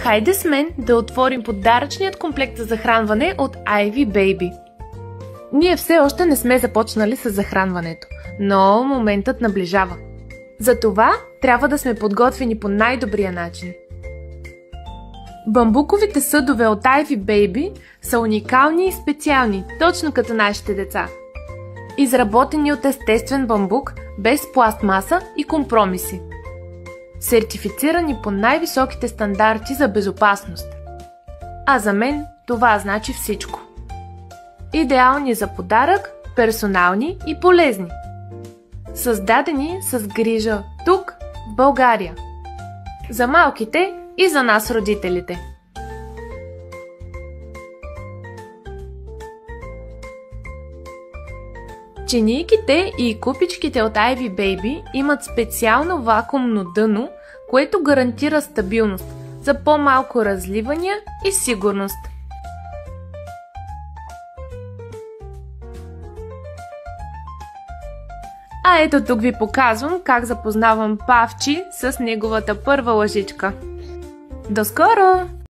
Хайде с мен да отворим подаръчният комплект за захранване от Ivy Baby. Ние все още не сме започнали с захранването, но моментът наближава. Затова трябва да сме подготвени по най-добрия начин. Бамбуковите съдове от Ivy Baby са уникални и специални, точно като нашите деца. Изработени от естествен бамбук, без пластмаса и компромиси. Сертифицирани по най-високите стандарти за безопасност. А за мен това значи всичко. Идеални за подарък, персонални и полезни. Създадени с грижа тук, в България. За малките и за нас, родителите. Чинийките и купичките от Ivy Baby имат специално вакуумно дъно, което гарантира стабилност за по-малко разливания и сигурност. А ето тук ви показвам как запознавам Павчи с неговата първа лъжичка. До скоро!